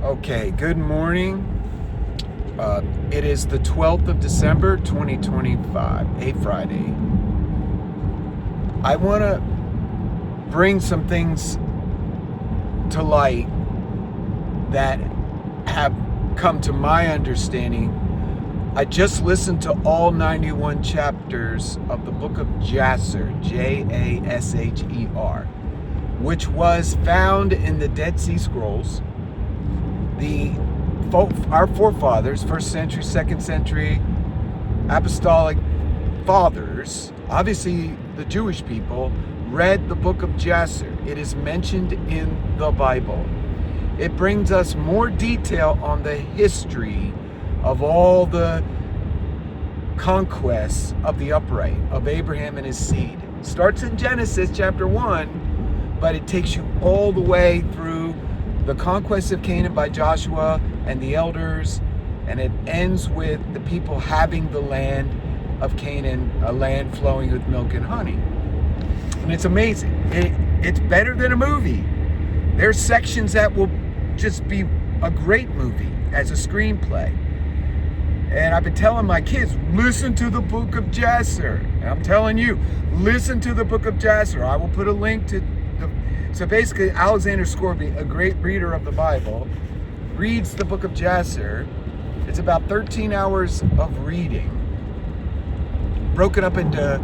Okay, good morning. It is the 12th of December, 2025, a Friday. I want to bring some things to light that have come to my understanding. I just listened to all 91 chapters of the book of Jasher, Jasher, which was found in the Dead Sea Scrolls. Our forefathers, 1st century, 2nd century, apostolic fathers, obviously the Jewish people, read the book of Jasher. It is mentioned in the Bible. It brings us more detail on the history of all the conquests of the upright, of Abraham and his seed. It starts in Genesis chapter 1, but it takes you all the way through the conquest of Canaan by Joshua and the elders, and it ends with the people having the land of Canaan, a land flowing with milk and honey. And it's amazing. It's better than a movie. There's sections that will just be a great movie as a screenplay. And I've been telling my kids, listen to the book of Jasher. And I'm telling you, listen to the book of Jasher. I will put a link to So basically, Alexander Scorby, a great reader of the Bible, reads the book of Jasher. It's about 13 hours of reading, broken up into,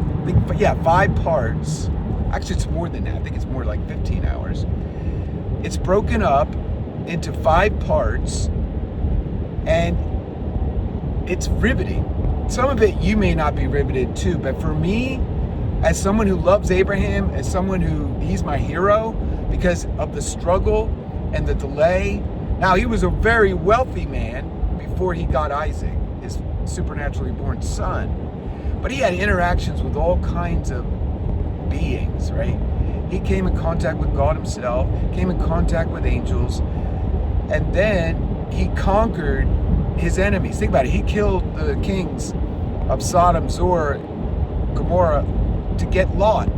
5 parts. Actually, it's more than that. I think it's more like 15 hours. It's broken up into 5 parts, and it's riveting. Some of it you may not be riveted to, but for me, as someone who loves Abraham, as someone he's my hero because of the struggle and the delay. Now, he was a very wealthy man before he got Isaac, his supernaturally born son. But he had interactions with all kinds of beings, right? He came in contact with God himself, came in contact with angels, and then he conquered his enemies. Think about it. He killed the kings of Sodom, Zor, Gomorrah, to get Lot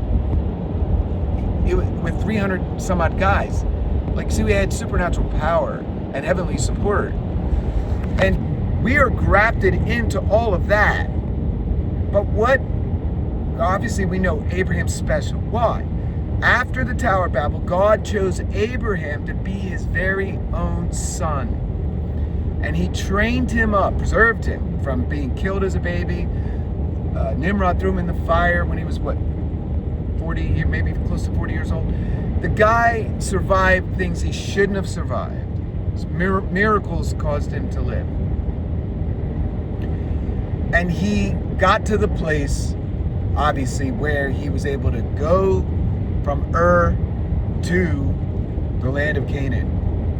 with 300 some odd guys. See, we had supernatural power and heavenly support. And we are grafted into all of that. But obviously we know Abraham's special. Why? After the Tower of Babel, God chose Abraham to be his very own son. And he trained him up, preserved him from being killed as a baby. Nimrod threw him in the fire when he was 40, maybe close to 40 years old. The guy survived things he shouldn't have survived. Miracles caused him to live. And he got to the place, obviously, where he was able to go from Ur to the land of Canaan.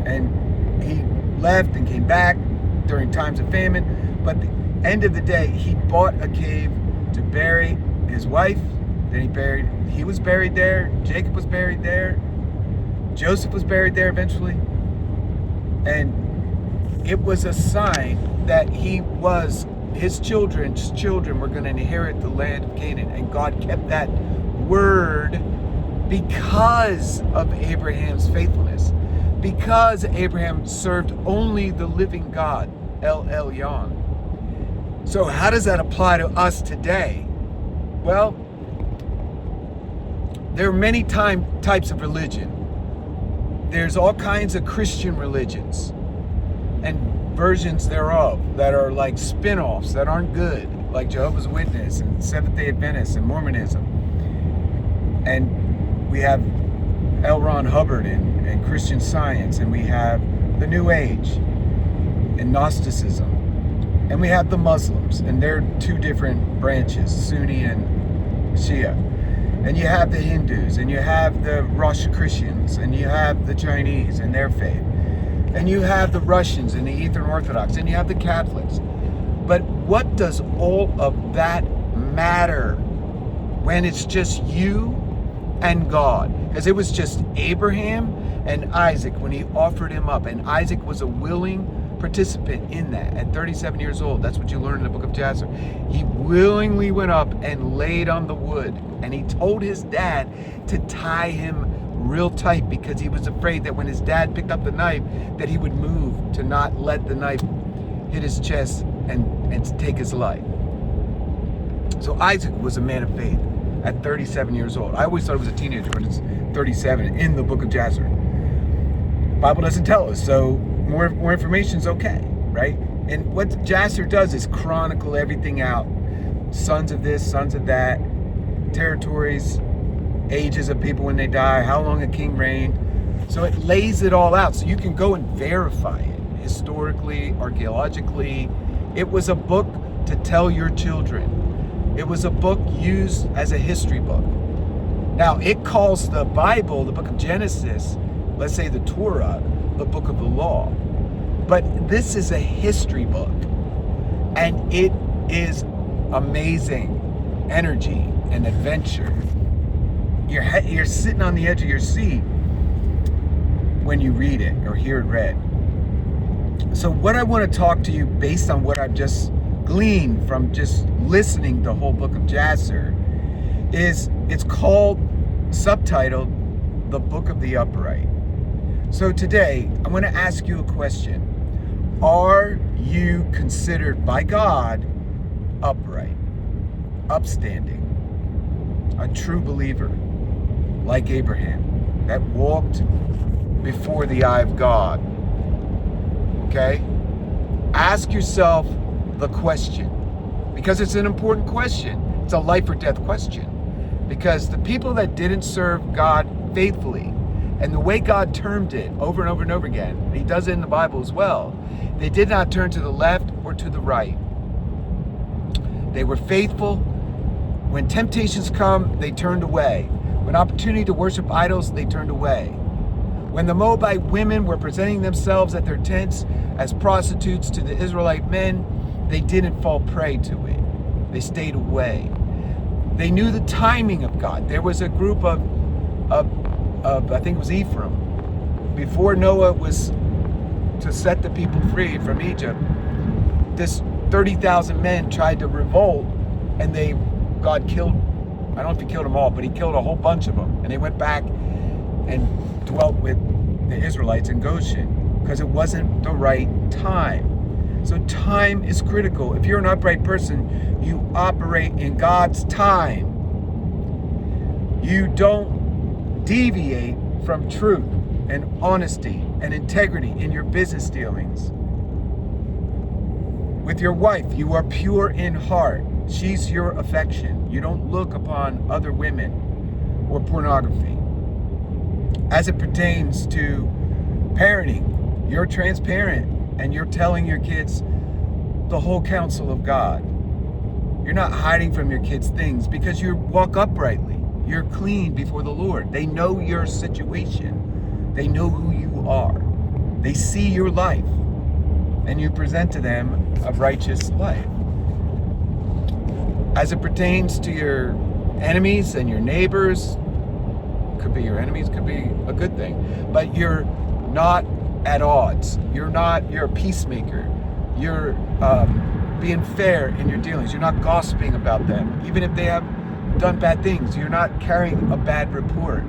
And he left and came back during times of famine. But at the end of the day, he bought a cave to bury his wife. Then he was buried there. Jacob was buried there. Joseph was buried there eventually. And it was a sign that his children's children were going to inherit the land of Canaan. And God kept that word because of Abraham's faithfulness. Because Abraham served only the living God, El Elyon. So how does that apply to us today? Well, there are many types of religion. There's all kinds of Christian religions and versions thereof that are like spin-offs that aren't good, like Jehovah's Witness and Seventh-day Adventists and Mormonism. And we have L. Ron Hubbard and Christian Science, and we have the New Age and Gnosticism. And we have the Muslims, and they're 2 different branches, Sunni and Shia. And you have the Hindus, and you have the Rosicrucians, and you have the Chinese and their faith. And you have the Russians and the Eastern Orthodox, and you have the Catholics. But what does all of that matter when it's just you and God? Because it was just Abraham and Isaac when he offered him up. And Isaac was a willing participant in that at 37 years old. That's what you learn in the book of Jasher. He willingly went up and laid on the wood, and he told his dad to tie him real tight because he was afraid that when his dad picked up the knife, that he would move to not let the knife hit his chest and take his life. So Isaac was a man of faith at 37 years old. I always thought it was a teenager, but it's 37 in the book of Jasher. Bible doesn't tell us, so more information is okay, right? And what Jasher does is chronicle everything out. Sons of this, sons of that, territories, ages of people when they die, how long a king reigned. So it lays it all out so you can go and verify it historically, archaeologically. It was a book to tell your children. It was a book used as a history book. Now, it calls the Bible, the book of Genesis, let's say the Torah, the book of the law. But this is a history book. And it is amazing energy and adventure. You're sitting on the edge of your seat when you read it or hear it read. So what I want to talk to you based on what I've just gleaned from just listening the whole book of Jasher is it's called, subtitled, The Book of the Upright. So today, I'm going to ask you a question. Are you considered by God upright, upstanding, a true believer like Abraham that walked before the eye of God? Okay? Ask yourself the question, because it's an important question. It's a life or death question. Because the people that didn't serve God faithfully, and the way God termed it over and over and over again, and he does it in the Bible as well, they did not turn to the left or to the right. They were faithful. When temptations come, they turned away. When opportunity to worship idols, they turned away. When the Moabite women were presenting themselves at their tents as prostitutes to the Israelite men, they didn't fall prey to it. They stayed away. They knew the timing of God. There was a group of I think it was Ephraim, before Noah was to set the people free from Egypt. This 30,000 men tried to revolt, and God killed, I don't know if he killed them all, but he killed a whole bunch of them. And they went back and dwelt with the Israelites in Goshen because it wasn't the right time. So time is critical. If you're an upright person, you operate in God's time. You don't deviate from truth and honesty and integrity in your business dealings. With your wife, you are pure in heart. She's your affection. You don't look upon other women or pornography. As it pertains to parenting, you're transparent and you're telling your kids the whole counsel of God. You're not hiding from your kids things because you walk uprightly. You're clean before the Lord. They know your situation. They know who you are. They see your life, and you present to them a righteous life. As it pertains to your enemies and your neighbors, could be your enemies, could be a good thing, but you're not at odds. You're a peacemaker. You're being fair in your dealings. You're not gossiping about them. Even if they have done bad things, you're not carrying a bad report.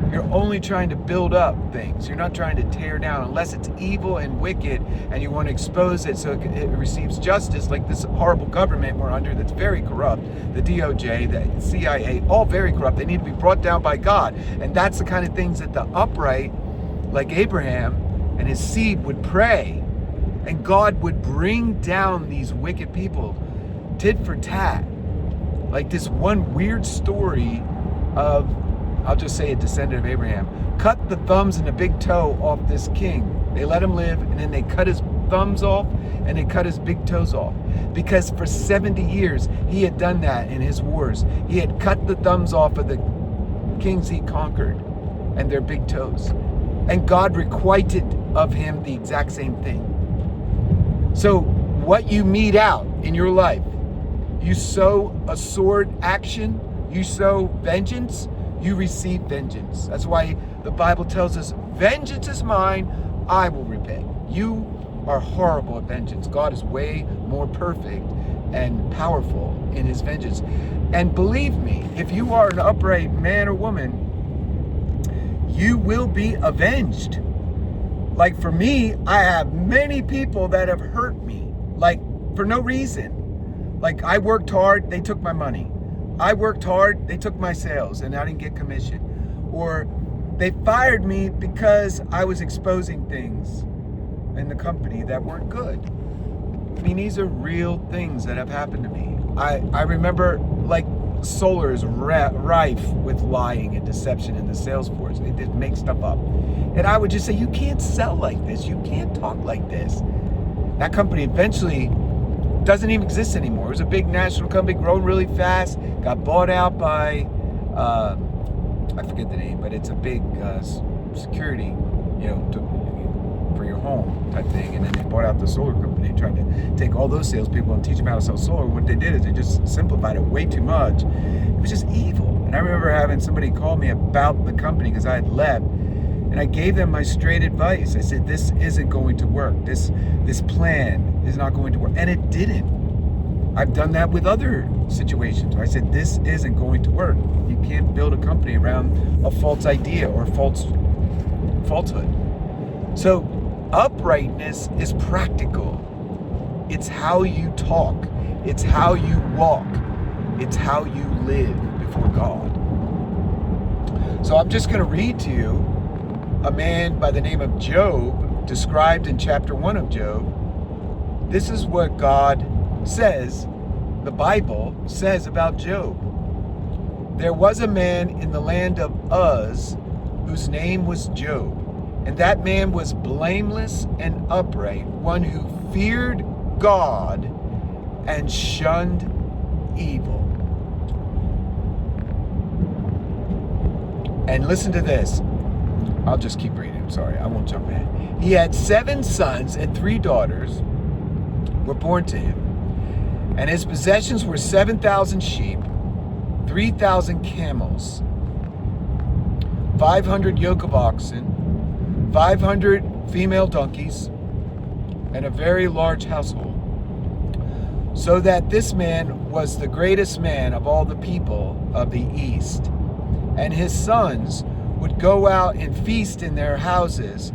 You're only trying to build up things. You're not trying to tear down unless it's evil and wicked and you want to expose it so it receives justice, like this horrible government we're under that's very corrupt. The DOJ, the CIA, all very corrupt. They need to be brought down by God. And that's the kind of things that the upright, like Abraham and his seed, would pray. And God would bring down these wicked people tit for tat. Like this one weird story of, I'll just say a descendant of Abraham, cut the thumbs and the big toe off this king. They let him live, and then they cut his thumbs off and they cut his big toes off. Because for 70 years, he had done that in his wars. He had cut the thumbs off of the kings he conquered and their big toes. And God requited of him the exact same thing. So what you mete out in your life, you sow a sword action, you sow vengeance, you receive vengeance. That's why the Bible tells us, vengeance is mine, I will repay. You are horrible at vengeance. God is way more perfect and powerful in his vengeance. And believe me, if you are an upright man or woman, you will be avenged. Like for me, I have many people that have hurt me, like for no reason. Like I worked hard, they took my money. I worked hard, they took my sales and I didn't get commission. Or they fired me because I was exposing things in the company that weren't good. I mean, these are real things that have happened to me. I remember, like, solar is rife with lying and deception in the sales force. They just make stuff up. And I would just say, you can't sell like this. You can't talk like this. That company eventually doesn't even exist anymore. It was a big national company, growing really fast, got bought out by, I forget the name, but it's a big security, for your home type thing. And then they bought out the solar company, trying to take all those salespeople and teach them how to sell solar. What they did is they just simplified it way too much. It was just evil. And I remember having somebody call me about the company because I had left, and I gave them my straight advice. I said, this isn't going to work. This plan is not going to work. And it didn't. I've done that with other situations where I said, this isn't going to work. You can't build a company around a false idea or falsehood. So uprightness is practical. It's how you talk. It's how you walk. It's how you live before God. So I'm just going to read to you a man by the name of Job, described in chapter 1 of Job. This is what God says, the Bible says about Job. There was a man in the land of Uz whose name was Job. And that man was blameless and upright, one who feared God and shunned evil. And listen to this. I'll just keep reading. I'm sorry, I won't jump ahead. He had 7 sons and 3 daughters were born to him. And his possessions were 7,000 sheep, 3,000 camels, 500 yoke of oxen, 500 female donkeys, and a very large household. So that this man was the greatest man of all the people of the East. And his sons would go out and feast in their houses,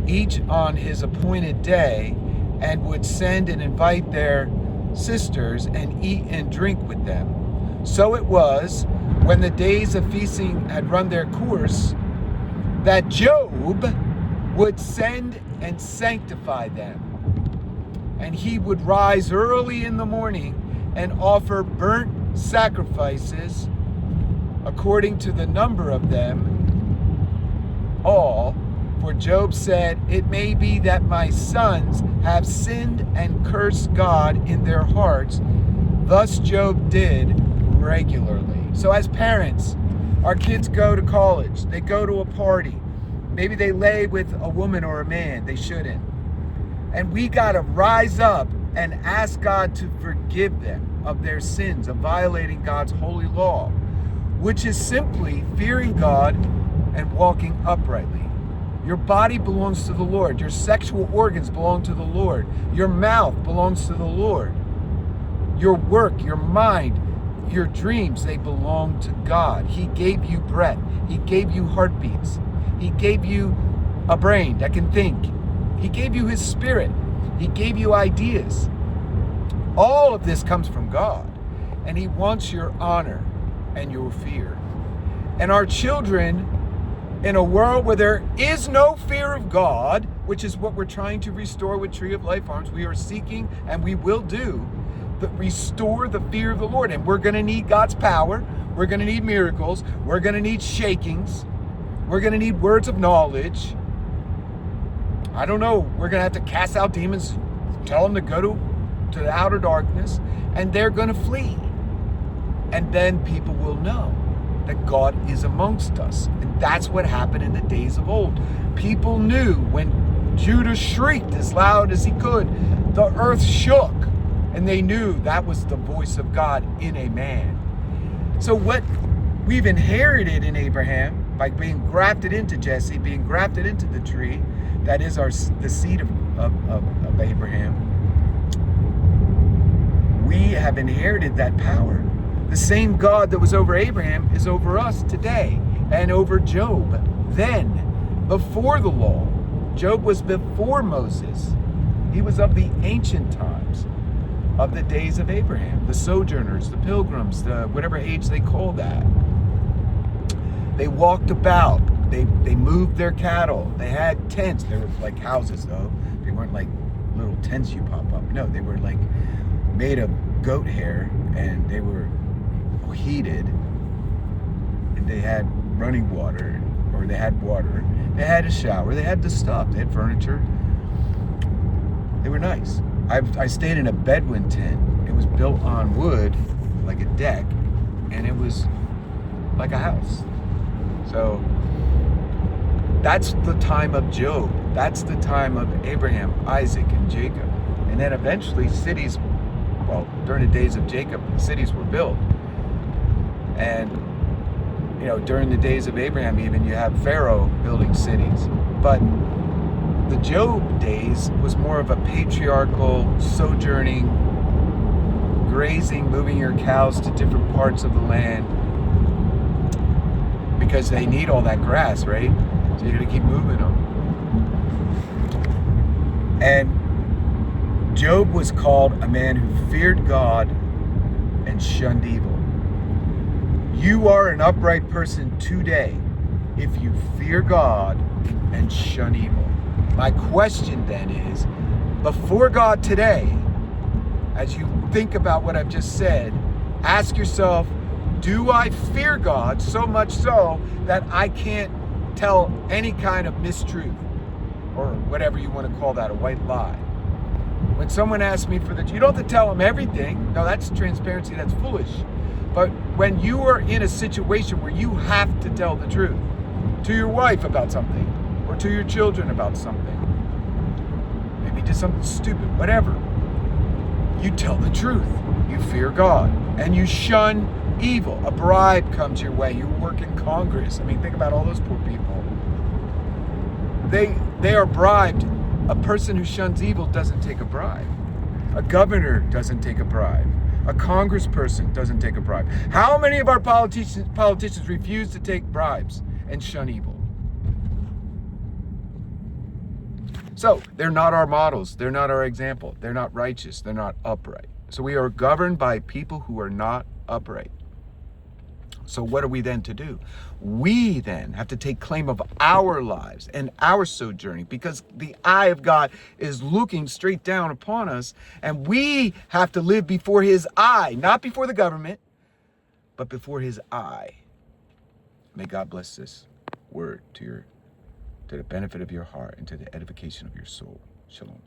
each on his appointed day, and would send and invite their sisters and eat and drink with them. So it was, when the days of feasting had run their course, that Job would send and sanctify them. And he would rise early in the morning and offer burnt sacrifices according to the number of them all. For Job said, it may be that my sons have sinned and cursed God in their hearts. Thus Job did regularly. So as parents, our kids go to college, they go to a party, maybe they lay with a woman or a man they shouldn't. And we got to rise up and ask God to forgive them of their sins, of violating God's holy law, which is simply fearing God and walking uprightly. Your body belongs to the Lord. Your sexual organs belong to the Lord. Your mouth belongs to the Lord. Your work, your mind, your dreams, they belong to God. He gave you breath. He gave you heartbeats. He gave you a brain that can think. He gave you his spirit. He gave you ideas. All of this comes from God. And he wants your honor and your fear. And our children, in a world where there is no fear of God, which is what we're trying to restore with Tree of Life Farms, we are seeking, and we will do, restore the fear of the Lord. And we're going to need God's power. We're going to need miracles. We're going to need shakings. We're going to need words of knowledge. I don't know. We're going to have to cast out demons, tell them to go to the outer darkness, and they're going to flee. And then people will know that God is amongst us. And that's what happened in the days of old. People knew when Judah shrieked as loud as he could, the earth shook. And they knew that was the voice of God in a man. So what we've inherited in Abraham, by being grafted into Jesse, being grafted into the tree, that is the seed of Abraham, we have inherited that power. The same God that was over Abraham is over us today and over Job. then, before the law. Job was before Moses. He was of the ancient times, of the days of Abraham, the sojourners, the pilgrims, the whatever age they call that. They walked about. They moved their cattle. They had tents. They were like houses, though. They weren't like little tents you pop up. No, they were like made of goat hair, and they were heated. And they had running water, or they had water. They had a shower. They had the stuff. They had furniture. They were nice. I stayed in a Bedouin tent. It was built on wood, like a deck, and it was like a house. So that's the time of Job. That's the time of Abraham, Isaac, and Jacob. And then eventually cities, well, during the days of Jacob, cities were built. And, you know, during the days of Abraham, even, you have Pharaoh building cities. But the Job days was more of a patriarchal, sojourning, grazing, moving your cows to different parts of the land, because they need all that grass, right? So you're gonna keep moving them. And Job was called a man who feared God and shunned evil. You are an upright person today if you fear God and shun evil. My question then is, before God today, as you think about what I've just said, ask yourself, do I fear God so much so that I can't tell any kind of mistruth, or whatever you want to call that, a white lie? When someone asks me for you don't have to tell them everything. No, that's transparency, that's foolish. But when you are in a situation where you have to tell the truth to your wife about something, or to your children about something, maybe just something stupid, whatever, you tell the truth. You fear God and you shun evil. A bribe comes your way. You work in Congress. I mean, think about all those poor people. They are bribed. A person who shuns evil doesn't take a bribe. A governor doesn't take a bribe. A congressperson doesn't take a bribe. How many of our politicians refuse to take bribes and shun evil? So they're not our models. They're not our example. They're not righteous. They're not upright. So we are governed by people who are not upright. So what are we then to do? We then have to take claim of our lives and our sojourning, because the eye of God is looking straight down upon us, and we have to live before his eye, not before the government, but before his eye. May God bless this word to the benefit of your heart and to the edification of your soul. Shalom.